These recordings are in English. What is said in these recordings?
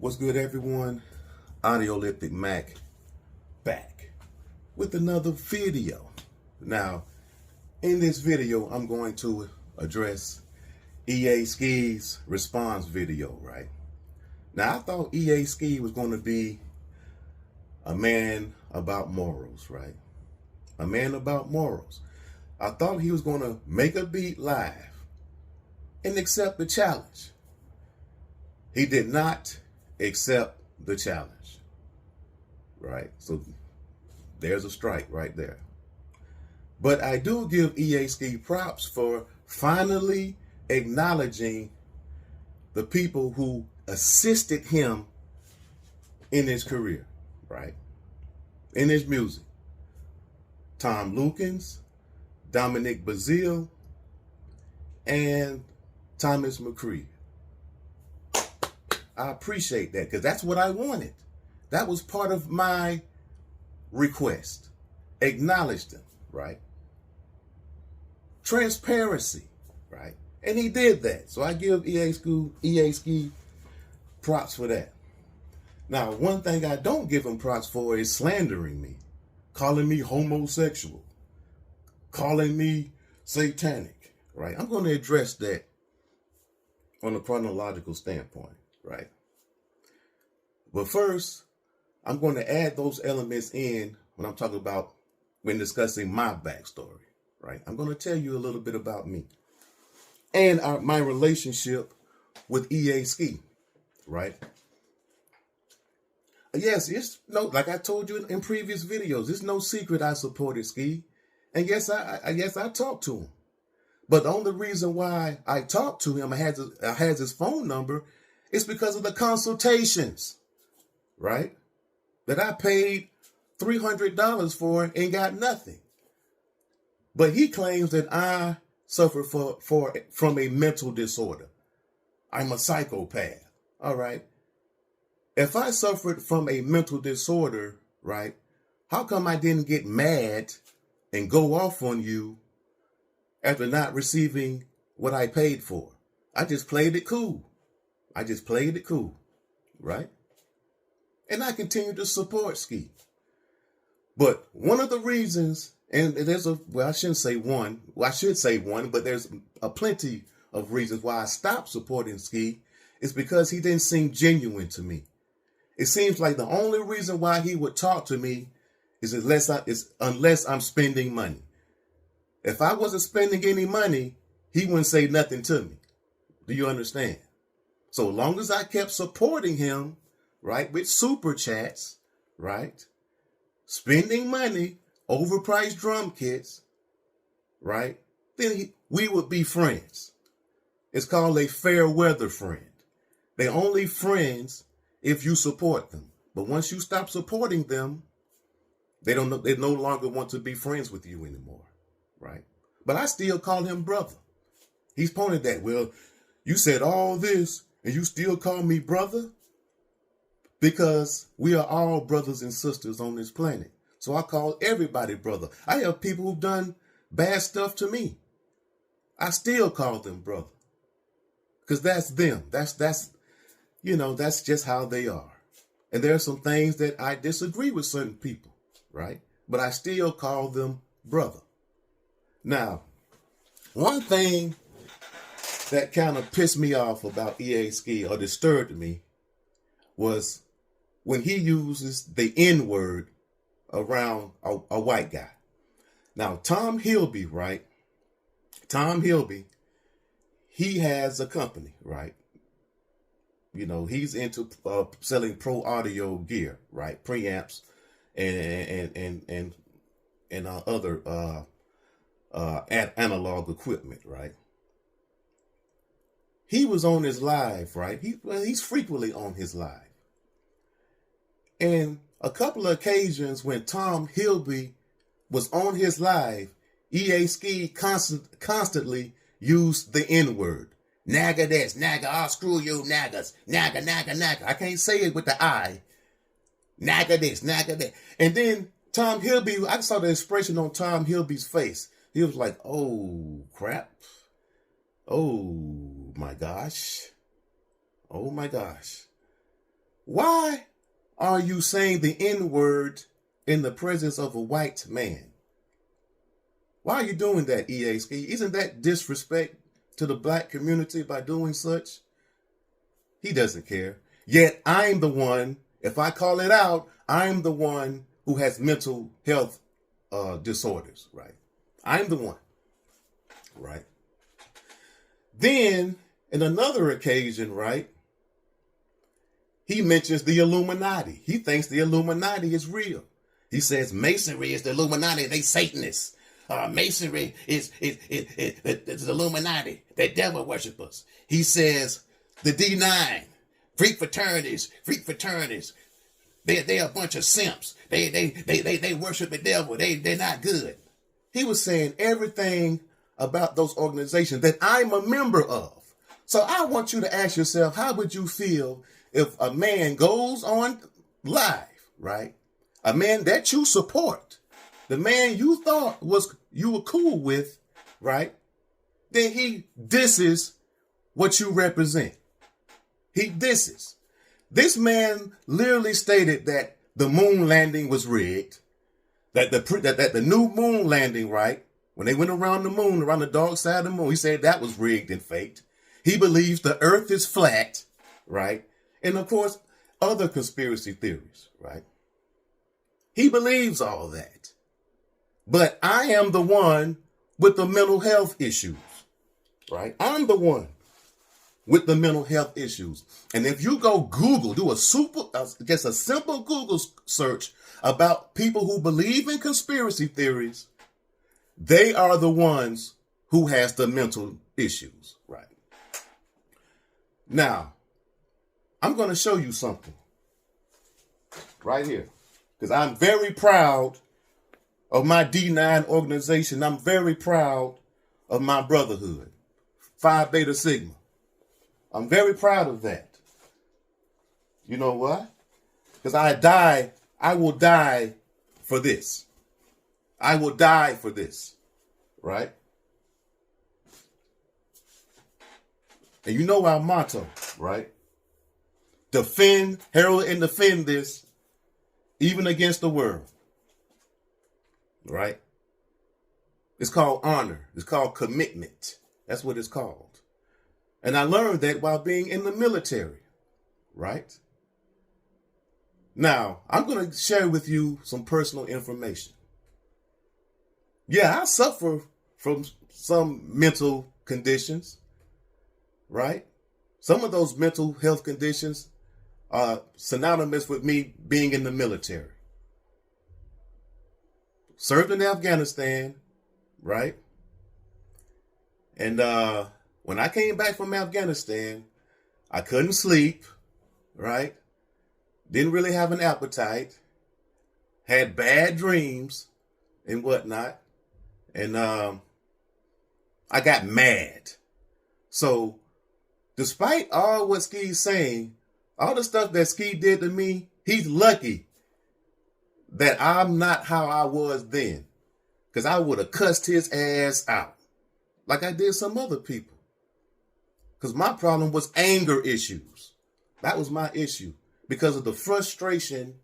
What's good, everyone? Audiolyptic Mac back with another video. Now, in this video, I'm going to address EA Ski's response video, right? Now, I thought EA Ski was going to be a man about morals, right? A man about morals. I thought he was going to make a beat live and accept the challenge. He did not accept the challenge, right? So there's a strike right there. But I do give EA Ski props for finally acknowledging the people who assisted him in his career, right? In his music. Tom Lukens, Dominic Bazile, and Thomas McCree. I appreciate that because that's what I wanted. That was part of my request. Acknowledge them, right? Transparency, right? And he did that. So I give EA Ski props for that. Now, one thing I don't give him props for is slandering me, calling me homosexual, calling me satanic, right? I'm going to address that on a chronological standpoint, right? But first, I'm going to add those elements in when I'm talking about when discussing my backstory, right? I'm going to tell you a little bit about me and my relationship with EA Ski, right? Yes, it's no, like I told you in previous videos, it's no secret I supported Ski. And yes, I talked to him. But the only reason why I talked to him, I had his phone number, is because of the consultations, right? That I paid $300 for and got nothing. But he claims that I suffer from a mental disorder. I'm a psychopath, all right? If I suffered from a mental disorder, right, how come I didn't get mad and go off on you after not receiving what I paid for? I just played it cool. Right? And I continue to support Ski. But one of the reasons, and there's I shouldn't say one, I should say one, but there's a plenty of reasons why I stopped supporting Ski, is because he didn't seem genuine to me. It seems like the only reason why he would talk to me is unless I'm spending money. If I wasn't spending any money, he wouldn't say nothing to me. Do you understand? So long as I kept supporting him, right, with super chats, right, spending money, overpriced drum kits, right, then we would be friends. It's called a fair weather friend. They're only friends if you support them. But once you stop supporting them, they no longer want to be friends with you anymore, right? But I still call him brother. He's pointed that, well, you said all this and you still call me brother? Because we are all brothers and sisters on this planet. So I call everybody brother. I have people who've done bad stuff to me. I still call them brother. Because that's them. That's just how they are. And there are some things that I disagree with certain people, right? But I still call them brother. Now, one thing that kind of pissed me off about EA Ski or disturbed me was when he uses the N-word around a white guy. Now, Tom Hilby, right? Tom Hilby, he has a company, right? You know, he's into selling pro audio gear, right? Preamps and other analog equipment, right? He was on his live, right? He's frequently on his live. And a couple of occasions when Tom Hilby was on his live, EA Ski constantly used the N-word. Naga this, naga, I'll screw you naggas. Naga, naga, naga. I can't say it with the I. Naga this, naga that. And then Tom Hilby, I saw the expression on Tom Hilby's face. He was like, oh, crap. Oh, my gosh. Oh, my gosh. Why are you saying the N-word in the presence of a white man? Why are you doing that, EA Ski? Isn't that disrespect to the black community by doing such? He doesn't care. Yet I'm the one, if I call it out, I'm the one who has mental health disorders, right? I'm the one, right? Then, in another occasion, right, he mentions the Illuminati. He thinks the Illuminati is real. He says Masonry is the Illuminati. They Satanists. Masonry is the Illuminati. They devil worshippers. He says the D9, freak fraternities. They're a bunch of simps. They worship the devil. They're not good. He was saying everything about those organizations that I'm a member of. So I want you to ask yourself, how would you feel if a man goes on live, right? A man that you support, the man you thought you were cool with, right? Then he disses what you represent. He disses. This man literally stated that the moon landing was rigged, that the new moon landing, right? When they went around the moon, around the dark side of the moon, he said that was rigged and faked. He believes the earth is flat, right? And of course, other conspiracy theories, right? He believes all that. But I am the one with the mental health issues, right? I'm the one with the mental health issues. And if you go Google, do a simple Google search about people who believe in conspiracy theories, they are the ones who has the mental issues, right? Now, I'm going to show you something right here, because I'm very proud of my D9 organization. I'm very proud of my brotherhood, Phi Beta Sigma. I'm very proud of that. You know what? Because I will die for this. I will die for this, right? And you know our motto, right? Defend, herald, and defend this, even against the world, right? It's called honor. It's called commitment. That's what it's called. And I learned that while being in the military, right? Now, I'm going to share with you some personal information. Yeah, I suffer from some mental conditions, right? Some of those mental health conditions are synonymous with me being in the military. Served in Afghanistan, right? And when I came back from Afghanistan, I couldn't sleep, right? Didn't really have an appetite, had bad dreams and whatnot. And I got mad. So despite all what Ski's saying, all the stuff that Ski did to me, he's lucky that I'm not how I was then. Because I would have cussed his ass out like I did some other people. Because my problem was anger issues. That was my issue. Because of the frustration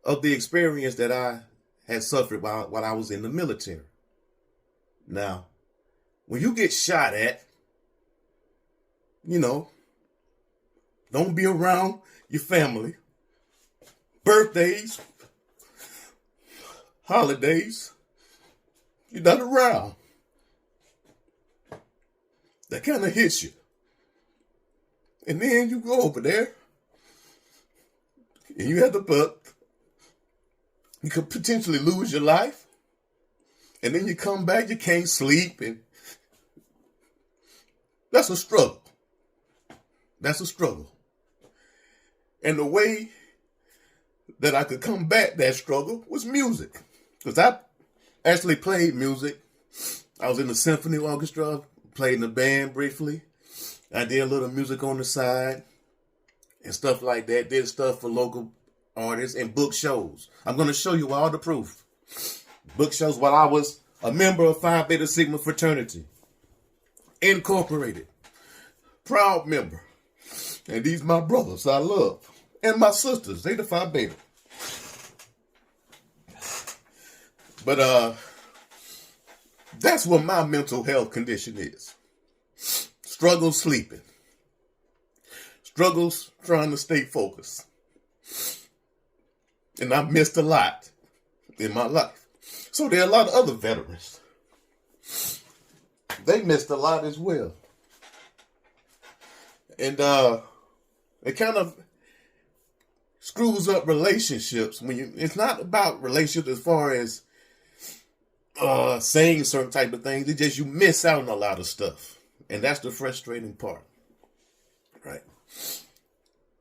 of the experience that I had suffered while I was in the military. Now, when you get shot at, you know, don't be around your family, birthdays, holidays, you're not around. That kind of hits you. And then you go over there and you have the buck. You could potentially lose your life. And then you come back, you can't sleep. And that's a struggle. That's a struggle. And the way that I could combat that struggle was music. Because I actually played music. I was in the symphony orchestra, played in the band briefly. I did a little music on the side and stuff like that. Did stuff for local artists and book shows. I'm going to show you all the proof. Book shows while I was a member of Phi Beta Sigma fraternity. Incorporated. Proud member. And these my brothers I love. And my sisters, they the Phi Beta. But that's what my mental health condition is. Struggles sleeping. Struggles trying to stay focused. And I've missed a lot in my life. So there are a lot of other veterans. They missed a lot as well. And it kind of screws up relationships when it's not about relationships as far as saying certain type of things. It's just you miss out on a lot of stuff. And that's the frustrating part. Right.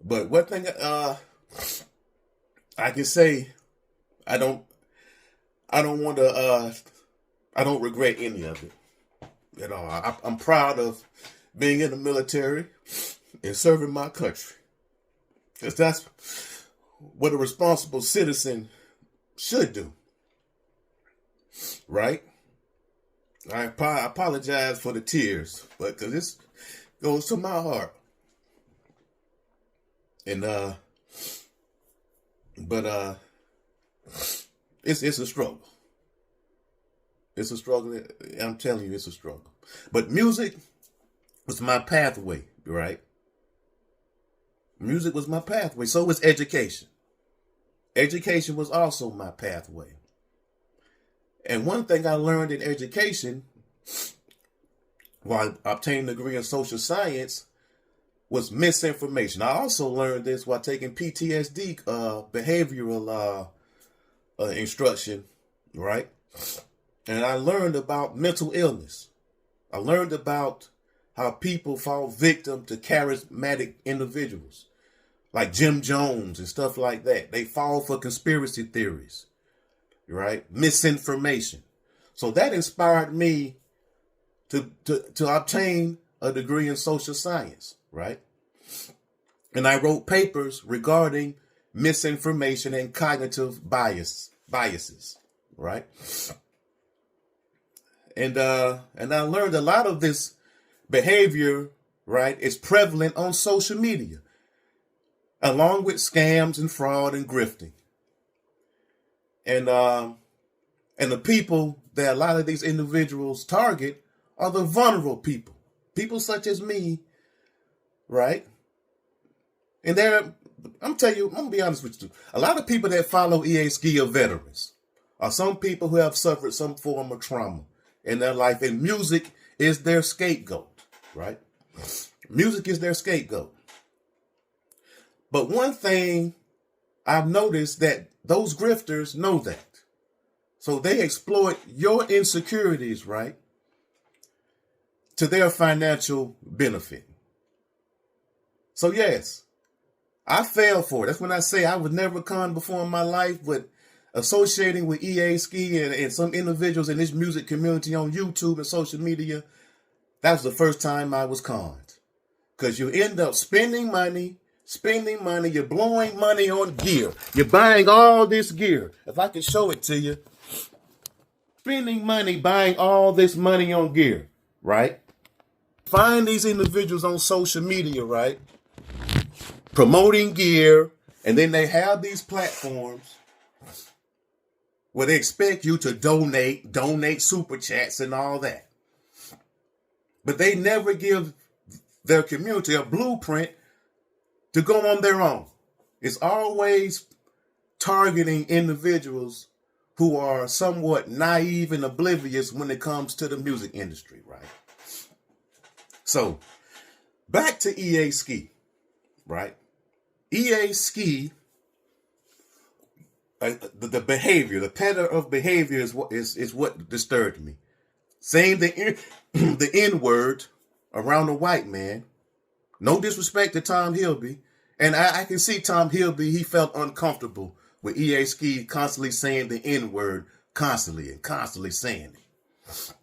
But one thing I can say, I don't regret any of it at all. I'm proud of being in the military and serving my country. Because that's what a responsible citizen should do. Right? I apologize for the tears, but because this goes to my heart. And it's a struggle. It's a struggle. I'm telling you, it's a struggle. But music was my pathway, right? Music was my pathway. So was education. Education was also my pathway. And one thing I learned in education, while obtaining a degree in social science, was misinformation. I also learned this while taking PTSD behavioral instruction, right? And I learned about mental illness. I learned about how people fall victim to charismatic individuals like Jim Jones and stuff like that. They fall for conspiracy theories, right? Misinformation. So that inspired me to obtain a degree in social science, right? And I wrote papers regarding misinformation and cognitive biases, right? And I learned a lot of this behavior, right, is prevalent on social media, along with scams and fraud and grifting. And the people that a lot of these individuals target are the vulnerable people. People such as me, right? And I'm gonna be honest with you. A lot of people that follow EA Ski are veterans, are some people who have suffered some form of trauma in their life, and music is their scapegoat, right? Music is their scapegoat. But one thing I've noticed that those grifters know that. So they exploit your insecurities, right, to their financial benefit. So yes, I fell for it. That's when I say I was never conned before in my life, but associating with EA Ski and some individuals in this music community on YouTube and social media, that was the first time I was conned. Because you end up spending money, you're blowing money on gear. You're buying all this gear. If I can show it to you. Spending money, buying all this money on gear, right? Find these individuals on social media, right? Promoting gear, and then they have these platforms where they expect you to donate super chats and all that. But they never give their community a blueprint to go on their own. It's always targeting individuals who are somewhat naive and oblivious when it comes to the music industry, right? So, back to EA Ski, right? EA Ski, the behavior, the pattern of behavior is what disturbed me. Saying the N-word around a white man. No disrespect to Tom Hilby. And I can see Tom Hilby, he felt uncomfortable with EA Ski constantly saying the N-word, constantly saying it.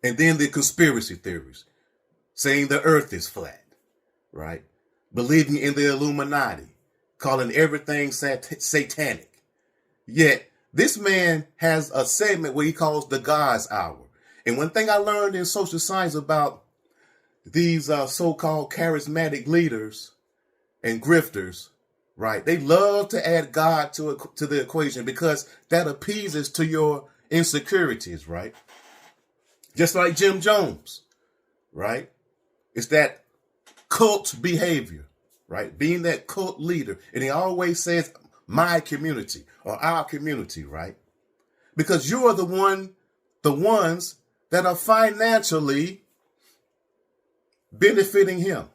And then the conspiracy theories, saying the earth is flat, right? Believing in the Illuminati, calling everything satanic. Yet, this man has a segment where he calls the God's Hour. And one thing I learned in social science about these so-called charismatic leaders and grifters, right? They love to add God to the equation because that appeases to your insecurities, right? Just like Jim Jones, right? It's that cult behavior, right? Being that cult leader. And he always says, my community or our community, right? Because you are the ones that are financially benefiting him.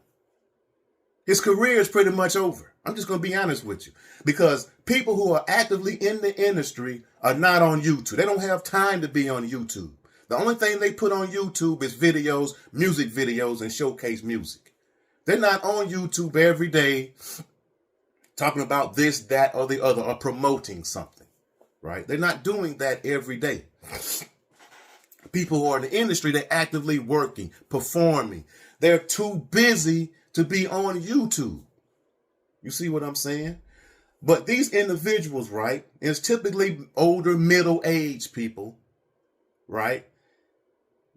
His career is pretty much over. I'm just going to be honest with you. Because people who are actively in the industry are not on YouTube. They don't have time to be on YouTube. The only thing they put on YouTube is videos, music videos, and showcase music. They're not on YouTube every day talking about this, that, or the other, or promoting something, right? They're not doing that every day. People who are in the industry, they're actively working, performing. They're too busy to be on YouTube. You see what I'm saying? But these individuals, right, it's typically older, middle-aged people, right?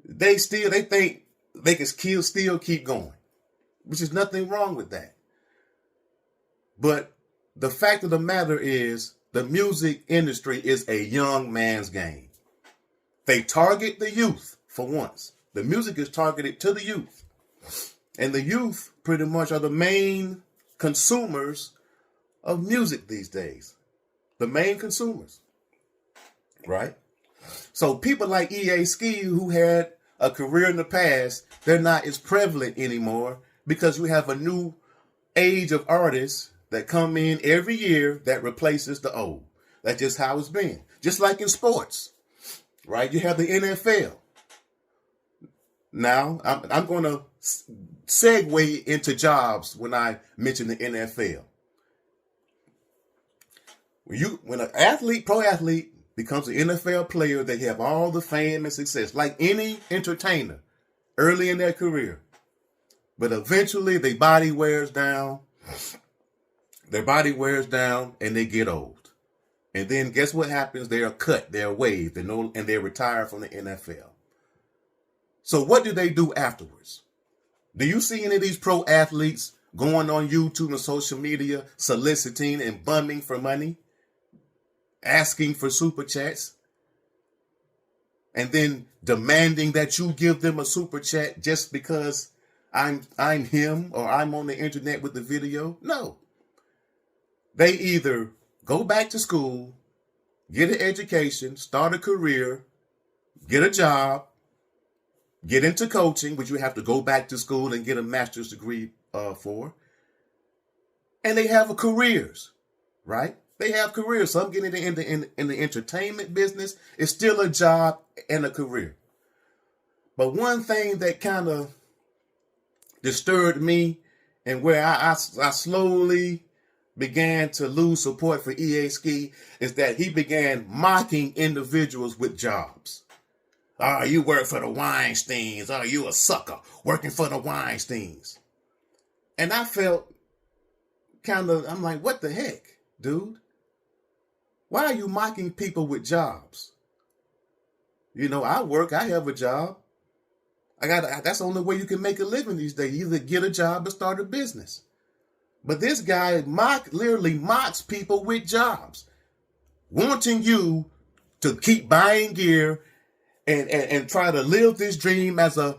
They think they can still keep going, which is nothing wrong with that. But the fact of the matter is the music industry is a young man's game. They target the youth for once. The music is targeted to the youth. And the youth pretty much are the main consumers of music these days. The main consumers, right? So people like EA Ski who had a career in the past, they're not as prevalent anymore because we have a new age of artists that come in every year that replaces the old. That's just how it's been. Just like in sports, right? You have the NFL. Now, I'm going to segue into jobs when I mention the NFL. When an athlete, pro athlete, becomes an NFL player, they have all the fame and success, like any entertainer early in their career. But eventually their body wears down. Their body wears down and they get old. And then guess what happens? They are cut, they're waived, and they retire from the NFL. So what do they do afterwards? Do you see any of these pro athletes going on YouTube and social media, soliciting and bumming for money? Asking for super chats, and then demanding that you give them a super chat just because I'm him or I'm on the internet with the video? No. They either go back to school, get an education, start a career, get a job, get into coaching, which you have to go back to school and get a master's degree for, and they have careers, right? They have careers. Some getting in the entertainment business. It's still a job and a career. But one thing that kind of disturbed me and where I slowly began to lose support for EA Ski is that he began mocking individuals with jobs. Oh, you work for the Weinsteins. Oh, you a sucker working for the Weinsteins. And I felt I'm like, what the heck, dude? Why are you mocking people with jobs? You know, I work, I have a job. That's the only way you can make a living these days. Either get a job or start a business. But this guy literally mocks people with jobs, wanting you to keep buying gear and try to live this dream as a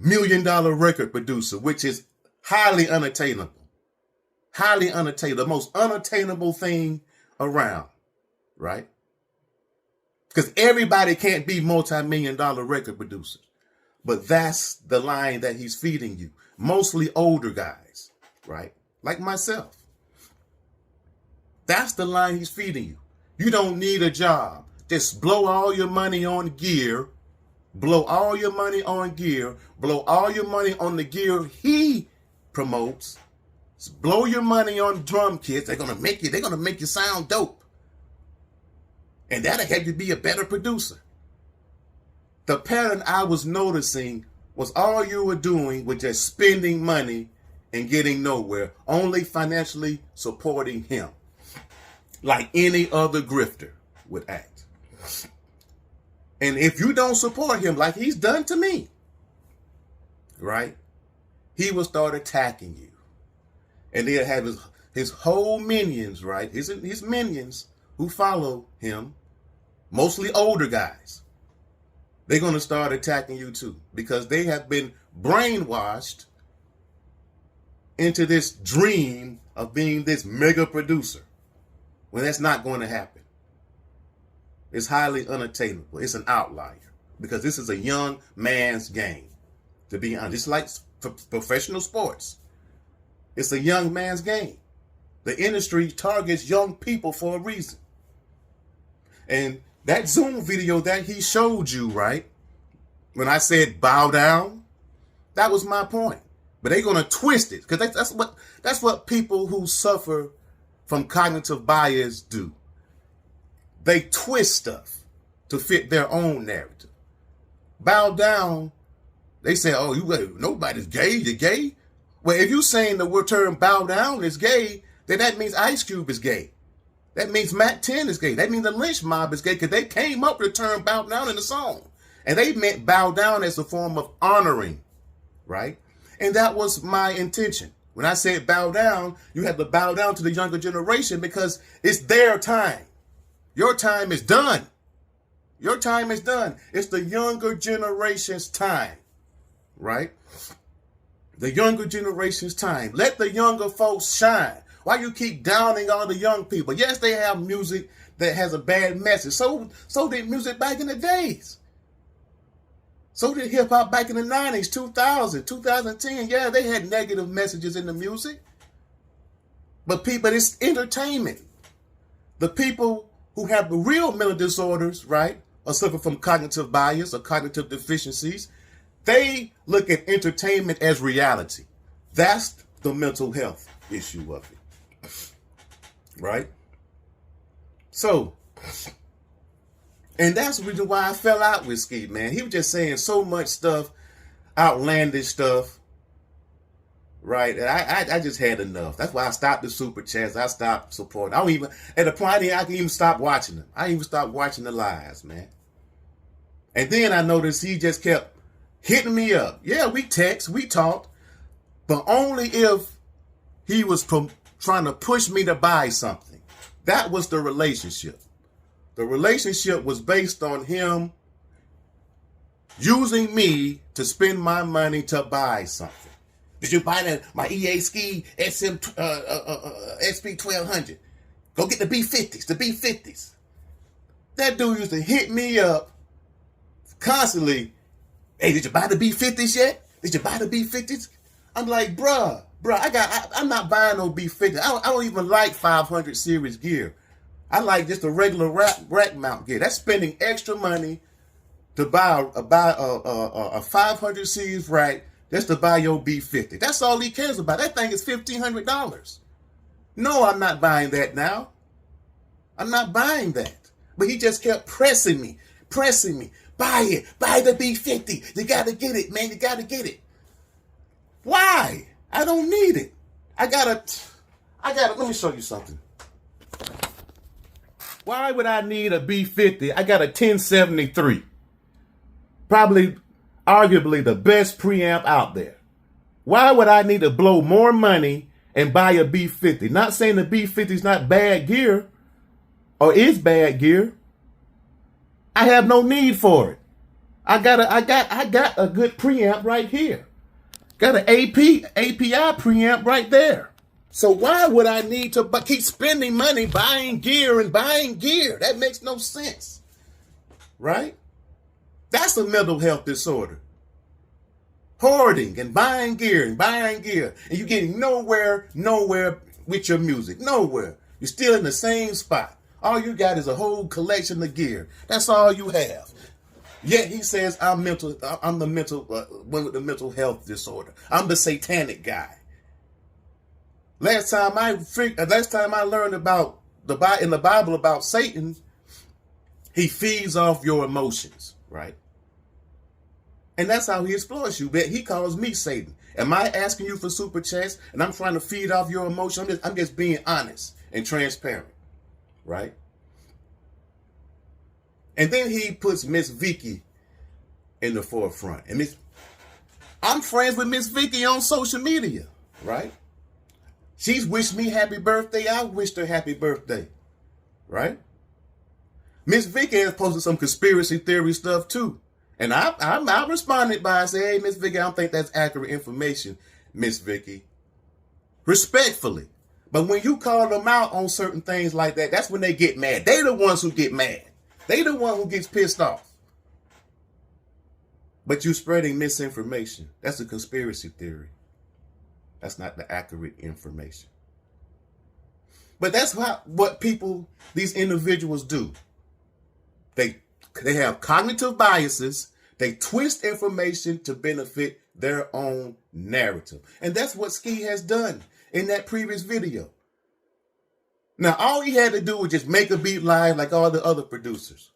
$1 million record producer, which is highly unattainable. Highly unattainable. The most unattainable thing around. Right? Because everybody can't be multi-million-dollar record producers. But that's the line that he's feeding you. Mostly older guys, right? Like myself. That's the line he's feeding you. You don't need a job. Just blow all your money on gear. Blow all your money on gear. Blow all your money on the gear he promotes. Blow your money on drum kits. They're gonna make you sound dope. And that'll help you be a better producer. The pattern I was noticing was all you were doing was just spending money and getting nowhere, only financially supporting him, like any other grifter would act. And if you don't support him like he's done to me, right, he will start attacking you. And they'll have his whole minions, right? His minions who follow him, mostly older guys. They're going to start attacking you too, because they have been brainwashed into this dream of being this mega producer, when that's not going to happen. It's highly unattainable. It's an outlier, because this is a young man's game, to be honest. It's like professional sports. It's a young man's game. The industry targets young people for a reason. And that Zoom video that he showed you, right, when I said bow down, that was my point. But they're going to twist it, because that's what people who suffer from cognitive bias do. They twist stuff to fit their own narrative. Bow down, they say, oh, nobody's gay, you're gay. Well, if you're saying the word term bow down is gay, then that means Ice Cube is gay. That means Mac 10 is gay. That means the Lynch Mob is gay, because they came up with the term bow down in the song. And they meant bow down as a form of honoring, right? And that was my intention. When I said bow down, you have to bow down to the younger generation, because it's their time. Your time is done. Your time is done. It's the younger generation's time, right? The younger generation's time. Let the younger folks shine. Why you keep downing all the young people? Yes, they have music that has a bad message. So did music back in the days. So did hip hop back in the 90s, 2000, 2010. Yeah, they had negative messages in the music. But it's entertainment. The people who have the real mental disorders, right, or suffer from cognitive bias or cognitive deficiencies, they look at entertainment as reality. That's the mental health issue of it, right? So, and that's the reason why I fell out with Ski, man. He was just saying so much stuff, outlandish stuff, right? And I just had enough. That's why I stopped the super chats. I stopped supporting. I don't even, at the point I can even stop watching them. I even stopped watching the lives, man. And then I noticed he just kept hitting me up. Yeah, we text, we talked, but only if he was trying to push me to buy something. That was the relationship. The relationship was based on him using me to spend my money to buy something. Did you buy my EA Ski SM SP 1200? Go get the B50s, the B50s. That dude used to hit me up constantly. Hey, did you buy the B50s yet? Did you buy the B50s? I'm like, bruh, I'm not buying no B50s. I don't even like 500 series gear. I like just a regular rack mount gear. That's spending extra money to buy a 500 series rack just to buy your B50. That's all he cares about. That thing is $1,500. No, I'm not buying that now. I'm not buying that. But he just kept pressing me. Buy it. Buy the B50. You got to get it, man. You got to get it. Why? I don't need it. I gotta, let me show you something. Why would I need a B50? I got a 1073. Probably, arguably the best preamp out there. Why would I need to blow more money and buy a B50? Not saying the B50 is not bad gear or is bad gear. I have no need for it. I got a good preamp right here. Got an API preamp right there. So why would I need to keep spending money buying gear and buying gear? That makes no sense, right? That's a mental health disorder. Hoarding and buying gear and buying gear. And you're getting nowhere with your music. Nowhere. You're still in the same spot. All you got is a whole collection of gear. That's all you have. Yet he says I'm the mental one with the mental health disorder. I'm the satanic guy. Last time I learned about in the Bible about Satan, he feeds off your emotions, right? And that's how he exploits you. But he calls me Satan. Am I asking you for super chats and I'm trying to feed off your emotion? I'm just being honest and transparent, right? And then he puts Miss Vicky in the forefront. And I'm friends with Miss Vicky on social media, right? She's wished me happy birthday. I wished her happy birthday. Right? Miss Vicky has posted some conspiracy theory stuff too. And I responded by saying, hey, Miss Vicky, I don't think that's accurate information, Miss Vicky. Respectfully. But when you call them out on certain things like that, that's when they get mad. They the ones who get mad. They the one who gets pissed off. But you spreading misinformation. That's a conspiracy theory. That's not the accurate information. But that's what people, these individuals do. They have cognitive biases. They twist information to benefit their own narrative. And that's what Ski has done in that previous video. Now, all he had to do was just make a beat live like all the other producers.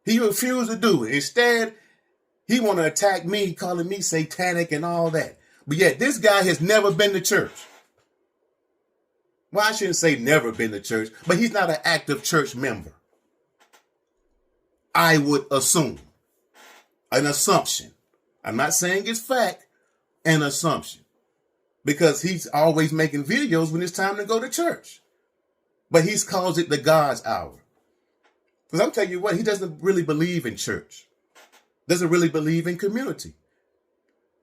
He refused to do it. Instead, he want to attack me, calling me satanic and all that. But yet, this guy has never been to church. Well, I shouldn't say never been to church, but he's not an active church member. I would assume. An assumption. I'm not saying it's fact, an assumption. Because he's always making videos when it's time to go to church. But he calls it the God's hour. Because I'm telling you what, he doesn't really believe in church. Doesn't really believe in community.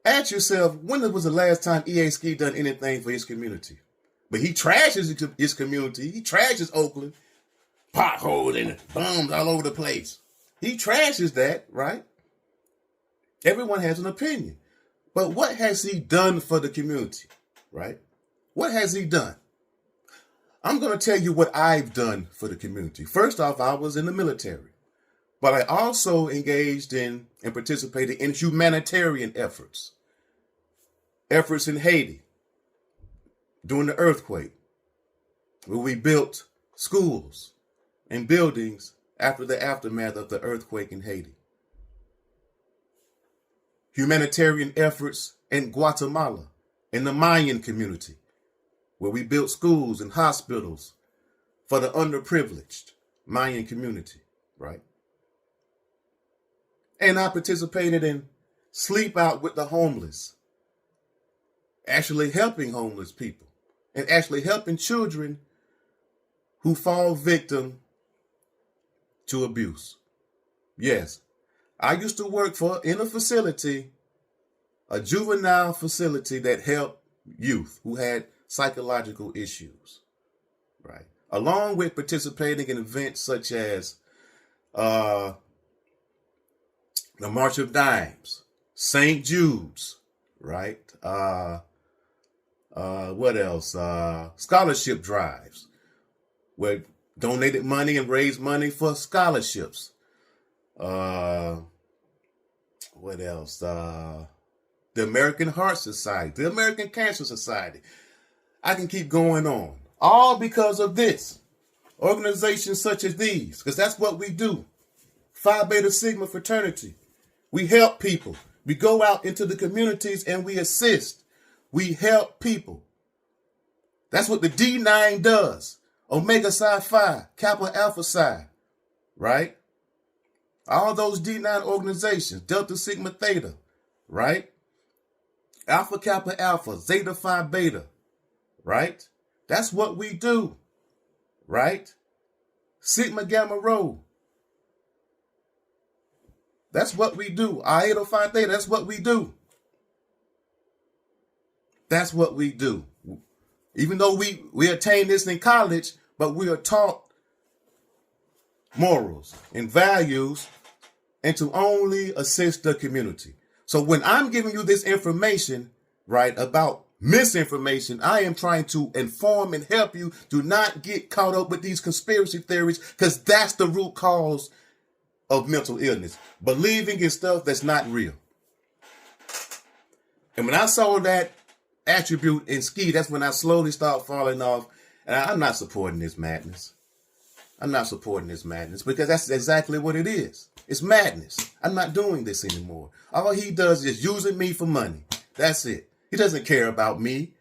Ask yourself, when was the last time EA Ski done anything for his community? But he trashes his community. He trashes Oakland. Potholes and bums all over the place. He trashes that, right? Everyone has an opinion. But what has he done for the community, right? What has he done? I'm going to tell you what I've done for the community. First off, I was in the military. But I also engaged in and participated in humanitarian efforts. Efforts in Haiti during the earthquake, where we built schools and buildings after the aftermath of the earthquake in Haiti. Humanitarian efforts in Guatemala, in the Mayan community, where we built schools and hospitals for the underprivileged Mayan community, right? And I participated in Sleep Out with the Homeless, actually helping homeless people and actually helping children who fall victim to abuse. Yes, I used to work in a facility, a juvenile facility that helped youth who had psychological issues, right? Along with participating in events such as the March of Dimes, St. Jude's, right? What else? Scholarship drives, where donated money and raised money for scholarships. What else? The American Heart Society, the American Cancer Society. I can keep going on. All because of this. Organizations such as these, because that's what we do. Phi Beta Sigma fraternity. We help people. We go out into the communities and we assist. We help people. That's what the D9 does. Omega Psi Phi, Kappa Alpha Psi, right? All those D9 organizations, Delta Sigma Theta, right? Alpha Kappa Alpha, Zeta Phi Beta, right? That's what we do, right? Sigma Gamma Rho. That's what we do. Iota Phi Theta, that's what we do. That's what we do. Even though we attain this in college, but we are taught morals and values and to only assist the community. So when I'm giving you this information, right, about misinformation, I am trying to inform and help you. Do not get caught up with these conspiracy theories, because that's the root cause of mental illness. Believing in stuff that's not real. And when I saw that attribute in Ski, that's when I slowly start falling off. And I'm not supporting this madness. I'm not supporting this madness, because that's exactly what it is. It's madness. I'm not doing this anymore. All he does is using me for money. That's it. He doesn't care about me.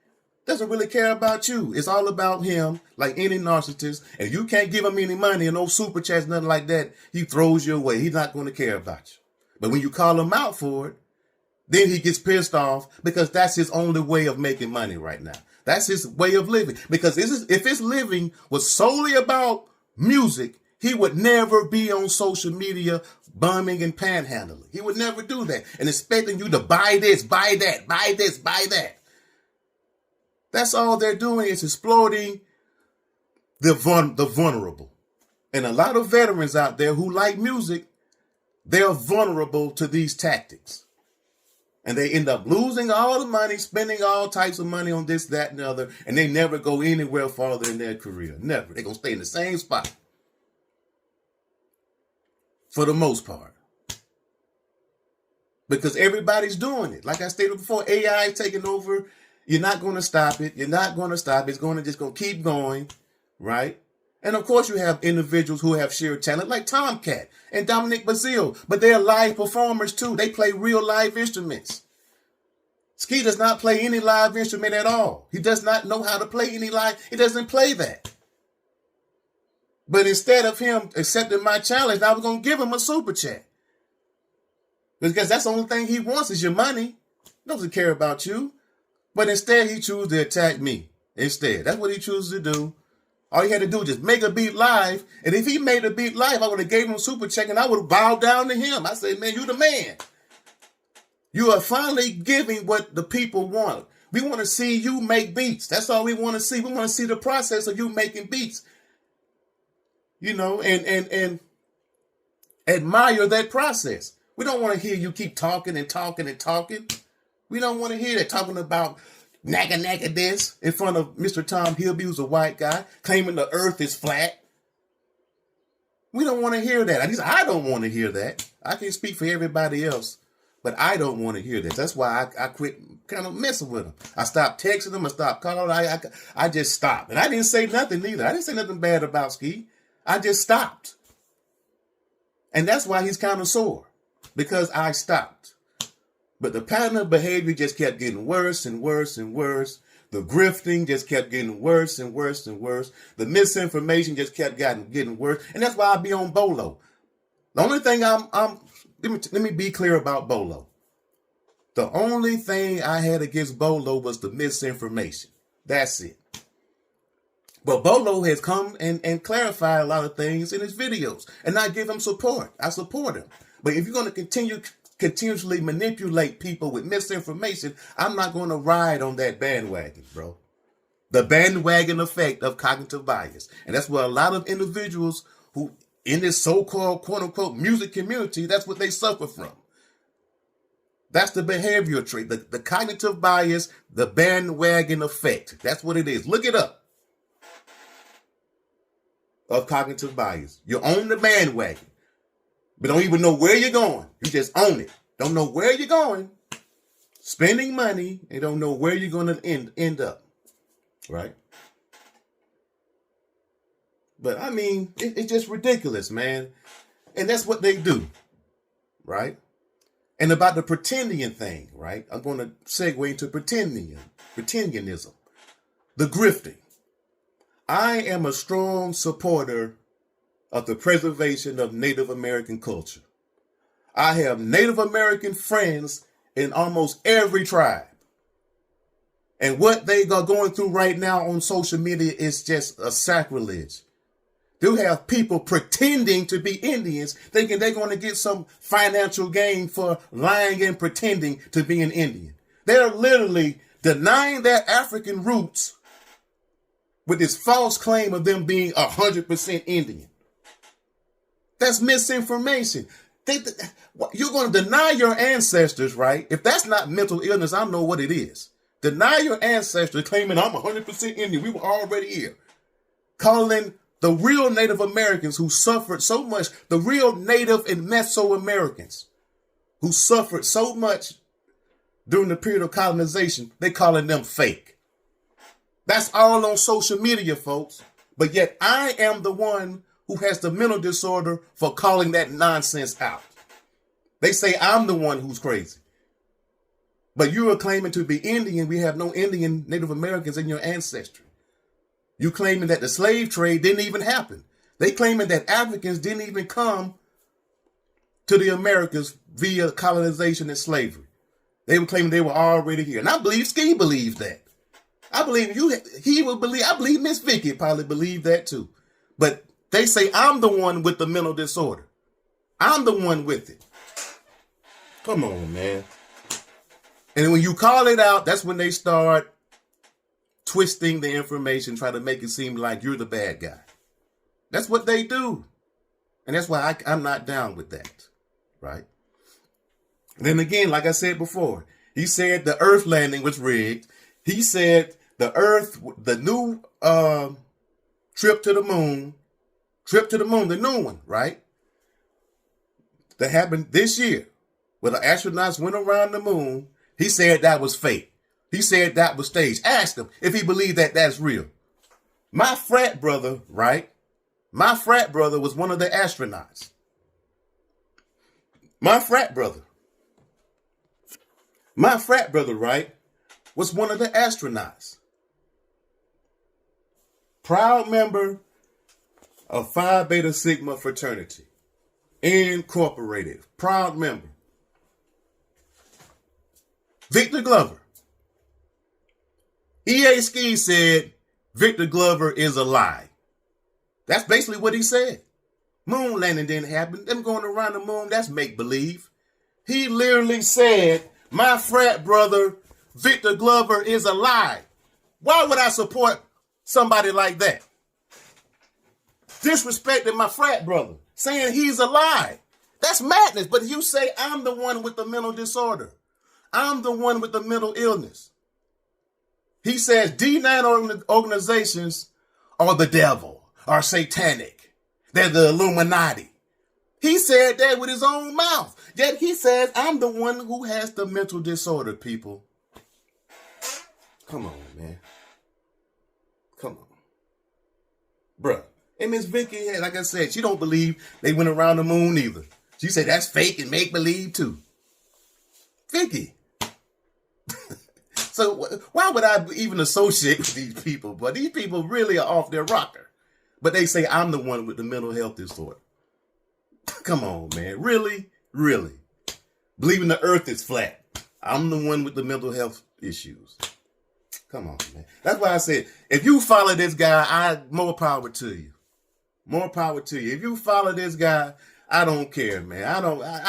Doesn't really care about you. It's all about him, like any narcissist. And you can't give him any money and no super chats, nothing like that. He throws you away. He's not going to care about you. But when you call him out for it, then he gets pissed off, because that's his only way of making money right now. That's his way of living. Because if his living was solely about music, he would never be on social media bumming and panhandling. He would never do that and expecting you to buy this, buy that, buy this, buy that. That's all they're doing is exploiting the vulnerable. And a lot of veterans out there who like music, they're vulnerable to these tactics. And they end up losing all the money, spending all types of money on this, that, and the other, and they never go anywhere farther in their career. Never. They're going to stay in the same spot. For the most part. Because everybody's doing it. Like I stated before, AI is taking over. You're not going to stop it. You're not going to stop it. It's going to keep going, right? And of course you have individuals who have sheer talent like Tomcat and Dominic Bazile, but they're live performers too. They play real live instruments. Ski does not play any live instrument at all. He does not know how to play any live. He doesn't play that. But instead of him accepting my challenge, I was going to give him a super chat. Because that's the only thing he wants is your money. He doesn't care about you. But instead he chooses to attack me. Instead. That's what he chooses to do. All he had to do was just make a beat live. And if he made a beat live, I would have gave him a super check and I would have bowed down to him. I said, man, you the man. You are finally giving what the people want. We want to see you make beats. That's all we want to see. We want to see the process of you making beats. You know, and admire that process. We don't want to hear you keep talking and talking and talking. We don't want to hear that talking about nagga this in front of Mr. Tom Hilby, who's a white guy, claiming the earth is flat. We don't want to hear that. At least I don't want to hear that. I can't speak for everybody else, but I don't want to hear that. That's why I quit kind of messing with him. I stopped texting him. I stopped calling. I just stopped. And I didn't say nothing either. I didn't say nothing bad about Ski. I just stopped. And that's why he's kind of sore, because I stopped. But the pattern of behavior just kept getting worse and worse and worse. The grifting just kept getting worse and worse and worse. The misinformation just kept getting worse. And that's why I be on Bolo. The only thing let me be clear about Bolo. The only thing I had against Bolo was the misinformation. That's it. But Bolo has come and clarified a lot of things in his videos. And I give him support. I support him. But if you're going to continuously manipulate people with misinformation, I'm not going to ride on that bandwagon, bro. The bandwagon effect of cognitive bias. And that's what a lot of individuals who in this so-called quote-unquote music community, that's what they suffer from. That's the behavior trait, the cognitive bias, the bandwagon effect. That's what it is. Look it up. Of cognitive bias. You own the bandwagon, but don't even know where you're going. You just own it. Don't know where you're going. Spending money and don't know where you're going to end up. Right? But I mean, it's just ridiculous, man. And that's what they do. Right? And about the pretending thing, right? I'm going to segue into pretendingism. The grifting. I am a strong supporter of the preservation of Native American culture. I have Native American friends in almost every tribe. And what they are going through right now on social media is just a sacrilege. You have people pretending to be Indians, thinking they're going to get some financial gain for lying and pretending to be an Indian. They're literally denying their African roots with this false claim of them being 100% Indian. That's misinformation. You're going to deny your ancestors, right? If that's not mental illness, I don't know what it is. Deny your ancestors claiming I'm 100% Indian. We were already here. Calling the real Native Americans who suffered so much, the real Native and Mesoamericans who suffered so much during the period of colonization, they calling them fake. That's all on social media, folks. But yet I am the one who has the mental disorder for calling that nonsense out. They say I'm the one who's crazy. But you are claiming to be Indian. We have no Indian Native Americans in your ancestry. You claiming that the slave trade didn't even happen. They claiming that Africans didn't even come to the Americas via colonization and slavery. They were claiming they were already here. And I believe Ski believes that. I believe he would believe, I believe Miss Vicky probably believed that too. But they say I'm the one with the mental disorder. I'm the one with it. Come on, man. And when you call it out, that's when they start twisting the information, try to make it seem like you're the bad guy. That's what they do. And that's why I'm not down with that, right? And then again, like I said before, he said the Earth landing was rigged. He said the new trip to the moon, the new one, right? That happened this year, where the astronauts went around the moon. He said that was fake. He said that was staged. Ask him if he believed that that's real. My frat brother, right? My frat brother was one of the astronauts. My frat brother, right, was one of the astronauts. Proud member of Phi Beta Sigma fraternity. Incorporated. Proud member. Victor Glover. EA Ski said Victor Glover is a lie. That's basically what he said. Moon landing didn't happen. Them going around the moon, that's make-believe. He literally said, my frat brother, Victor Glover, is a lie. Why would I support somebody like that? Disrespecting my frat brother, saying he's a lie. That's madness. But you say I'm the one with the mental disorder. I'm the one with the mental illness. He says D9 organizations are the devil, are satanic. They're the Illuminati. He said that with his own mouth. Yet he says, I'm the one who has the mental disorder, people. Come on, man. Come on. Bruh. And Miss Vicky, like I said, she don't believe they went around the moon either. She said that's fake and make-believe too. Vicky. So why would I even associate with these people? But these people really are off their rocker. But they say I'm the one with the mental health disorder. Come on, man. Really? Really? Believing the earth is flat. I'm the one with the mental health issues. Come on, man. That's why I said, if you follow this guy, more power to you. More power to you. If you follow this guy, I don't care, man. I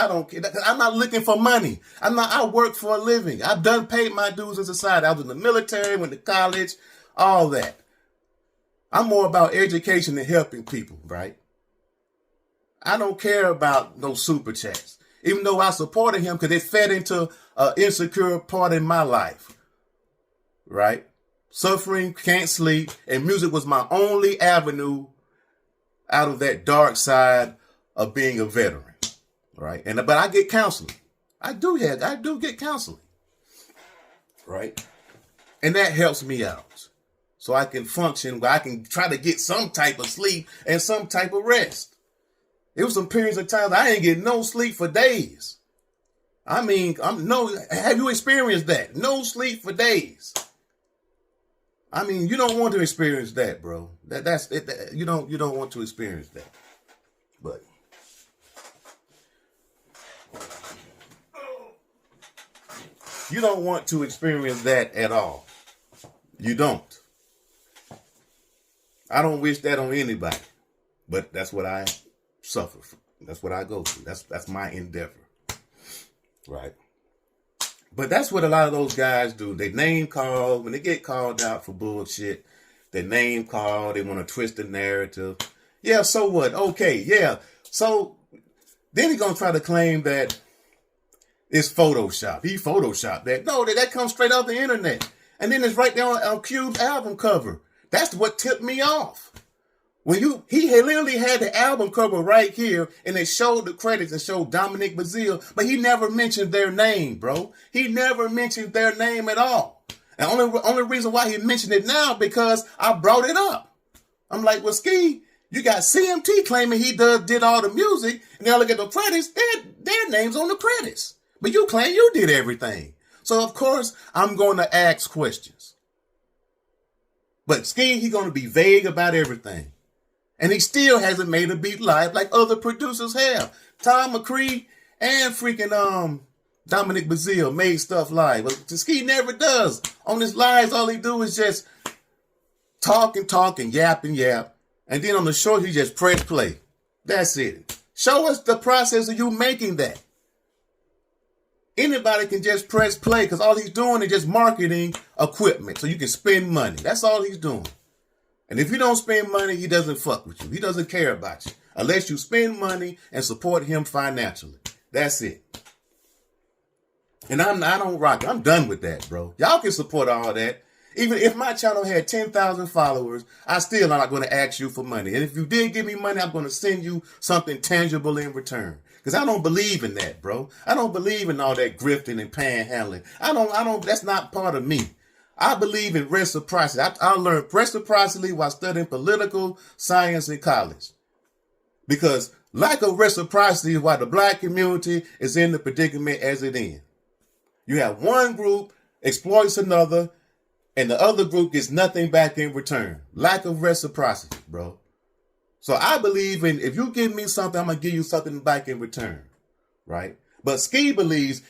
don't care. I'm not looking for money. I work for a living. I've paid my dues in society. I was in the military, went to college, all that. I'm more about education and helping people, right? I don't care about no super chats. Even though I supported him because it fed into an insecure part in my life, right? Suffering, can't sleep, and music was my only avenue out of that dark side of being a veteran, right? But I get counseling. I do get counseling, right? And that helps me out. So I can function, where I can try to get some type of sleep and some type of rest. It was some periods of time I ain't get no sleep for days. I mean, have you experienced that? No sleep for days. I mean, you don't want to experience that, bro. That's it. You don't want to experience that. But you don't want to experience that at all. You don't. I don't wish that on anybody. But that's what I suffer from. That's what I go through. That's my endeavor. Right? But that's what a lot of those guys do. They name call. When they get called out for bullshit, they name call. They want to twist the narrative. Yeah, so what? Okay, yeah. So then he's going to try to claim that it's Photoshop. He Photoshopped that. No, that comes straight off the internet. And then it's right there on Cube's album cover. That's what tipped me off. He literally had the album cover right here, and it showed the credits and showed Dominic Bazille, but he never mentioned their name, bro. He never mentioned their name at all. And only reason why he mentioned it now because I brought it up. I'm like, well, Ski, you got CMT claiming he did all the music, and now look at the credits, their name's on the credits. But you claim you did everything. So of course I'm going to ask questions. But Ski, he's going to be vague about everything. And he still hasn't made a beat live like other producers have. Tom McCree and freaking Dominic Bazille made stuff live. But Ski never does. On his lives, all he do is just talk and talk and yap and yap. And then on the short, he just press play. That's it. Show us the process of you making that. Anybody can just press play because all he's doing is just marketing equipment so you can spend money. That's all he's doing. And if you don't spend money, he doesn't fuck with you. He doesn't care about you unless you spend money and support him financially. That's it. And I don't rock it. I'm done with that, bro. Y'all can support all that. Even if my channel had 10,000 followers, I still not going to ask you for money. And if you did give me money, I'm going to send you something tangible in return. Because I don't believe in that, bro. I don't believe in all that grifting and panhandling. I don't, that's not part of me. I believe in reciprocity. I learned reciprocity while studying political science in college. Because lack of reciprocity is why the black community is in the predicament as it is. You have one group exploits another, and the other group gets nothing back in return. Lack of reciprocity, bro. So I believe in, if you give me something, I'm going to give you something back in return, right? But Ski believes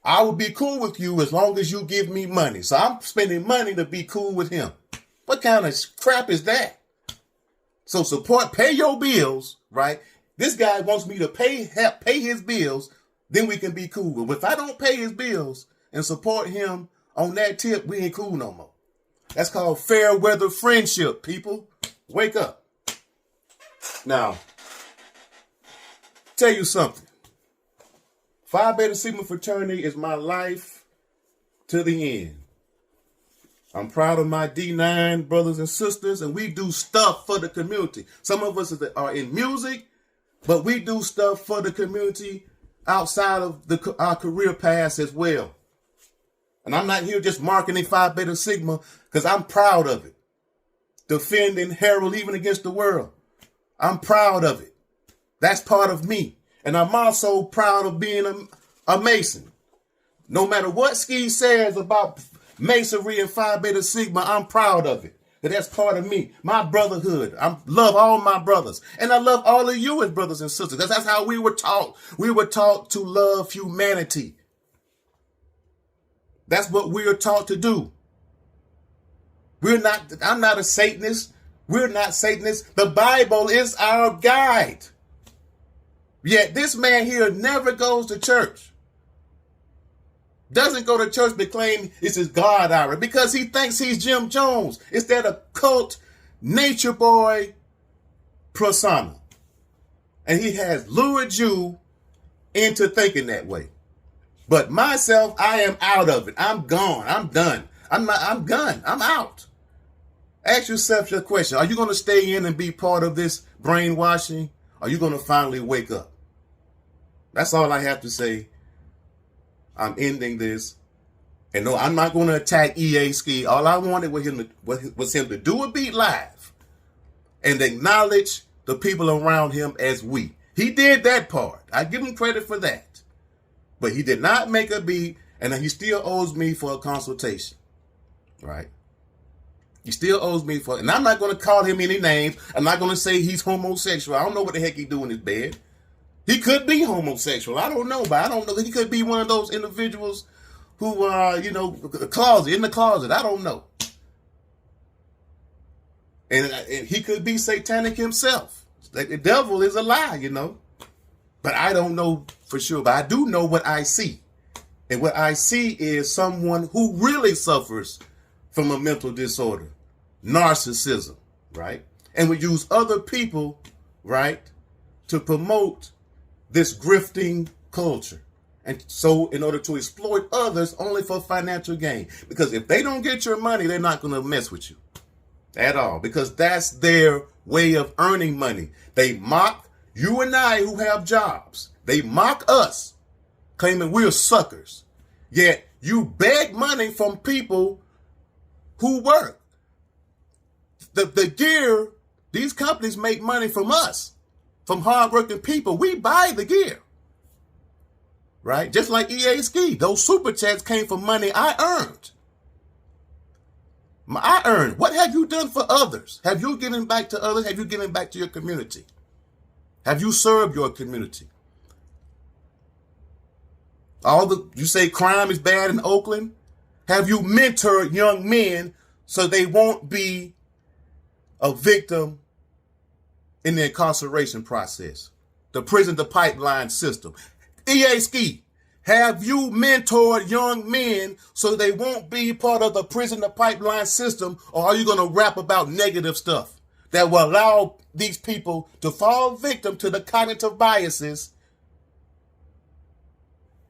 I will be cool with you as long as you give me money. So I'm spending money to be cool with him. What kind of crap is that? So support, pay your bills, right? This guy wants me to pay his bills, then we can be cool. But if I don't pay his bills and support him on that tip, we ain't cool no more. That's called fair weather friendship, people. Wake up. Now, tell you something. Phi Beta Sigma fraternity is my life to the end. I'm proud of my D9 brothers and sisters, and we do stuff for the community. Some of us are in music, but we do stuff for the community outside of our career paths as well. And I'm not here just marketing Phi Beta Sigma because I'm proud of it. Defending Herald even against the world. I'm proud of it. That's part of me. And I'm also proud of being a Mason. No matter what Ski says about Masonry and Phi Beta Sigma, I'm proud of it. That's part of me. My brotherhood. I love all my brothers. And I love all of you as brothers and sisters. That's how we were taught. We were taught to love humanity. That's what we are taught to do. I'm not a Satanist. We're not Satanists. The Bible is our guide. Yet this man here never goes to church. Doesn't go to church but claim it's his God hour because he thinks he's Jim Jones. It's that occult nature boy persona. And he has lured you into thinking that way. But myself, I am out of it. I'm gone. I'm done. I'm done. I'm out. Ask yourself your question. Are you going to stay in and be part of this brainwashing? Or are you going to finally wake up? That's all I have to say. I'm ending this. And no, I'm not going to attack EA Ski. All I wanted was him to do a beat live and acknowledge the people around him as we. He did that part. I give him credit for that. But he did not make a beat, and he still owes me for a consultation. Right? He still owes me for, and I'm not going to call him any names. I'm not going to say he's homosexual. I don't know what the heck he do in his bed. He could be homosexual. I don't know, but I don't know. He could be one of those individuals who are, in the closet. I don't know. And he could be satanic himself. The devil is a lie, But I don't know for sure. But I do know what I see. And what I see is someone who really suffers from a mental disorder, narcissism, right? And would use other people, right, to promote this grifting culture. And so in order to exploit others only for financial gain. Because if they don't get your money, they're not going to mess with you at all. Because that's their way of earning money. They mock you and I who have jobs. They mock us, claiming we're suckers. Yet you beg money from people who work. The gear, these companies make money from us, from hardworking people. We buy the gear, right? Just like EA Ski. Those super chats came from money I earned. What have you done for others? Have you given back to others? Have you given back to your community? Have you served your community? You say crime is bad in Oakland? Have you mentored young men so they won't be a victim in the incarceration process? The prison to pipeline system. EA Ski, have you mentored young men so they won't be part of the prison to pipeline system, or are you going to rap about negative stuff that will allow these people to fall victim to the cognitive biases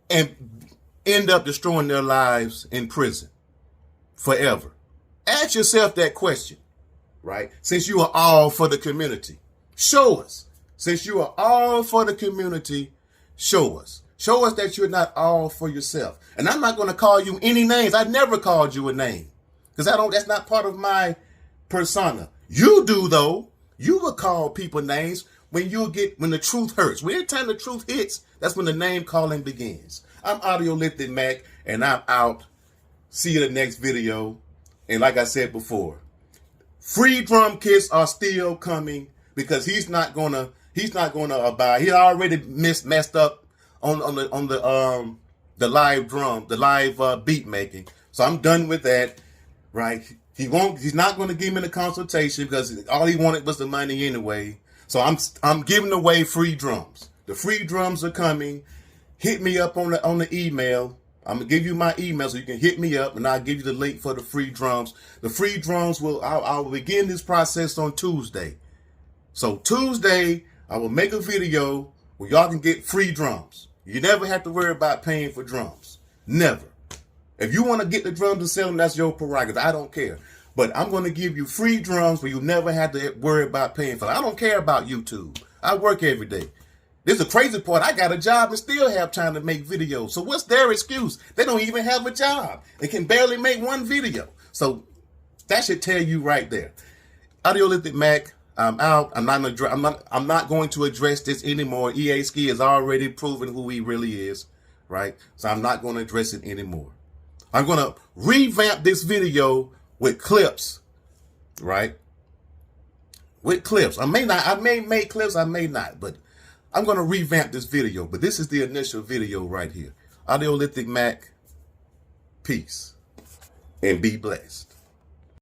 and end up destroying their lives in prison forever? Ask yourself that question, right? Since you are all for the community, show us. Since you are all for the community, show us. Show us that you're not all for yourself. And I'm not going to call you any names. I never called you a name because that's not part of my persona. You do though. You will call people names when the truth hurts. When every time the truth hits, that's when the name calling begins. I'm Audiolithic Mac, and I'm out. See you in the next video. And like I said before, free drum kits are still coming because he's not gonna abide. He already messed up on the live beat making. So I'm done with that. Right? He's not gonna give me the consultation because all he wanted was the money anyway. So I'm giving away free drums. The free drums are coming. Hit me up on the email. I'm gonna give you my email so you can hit me up, and I'll give you the link for the free drums. The free drums I'll begin this process on Tuesday. So Tuesday I will make a video where y'all can get free drums. You never have to worry about paying for drums. Never. If you want to get the drums and sell them, that's your prerogative. I don't care. But I'm going to give you free drums where you never have to worry about paying for them. I don't care about YouTube. I work every day. This is the crazy part. I got a job and still have time to make videos. So what's their excuse? They don't even have a job. They can barely make one video. So that should tell you right there. Audiolithic Mac, I'm out. I'm not going to address this anymore. EA Ski has already proven who he really is, right? So I'm not going to address it anymore. I'm going to revamp this video with clips, right? With clips. I may make clips, I may not, but I'm going to revamp this video. But this is the initial video right here. Audiolithic Mac, peace, and be blessed.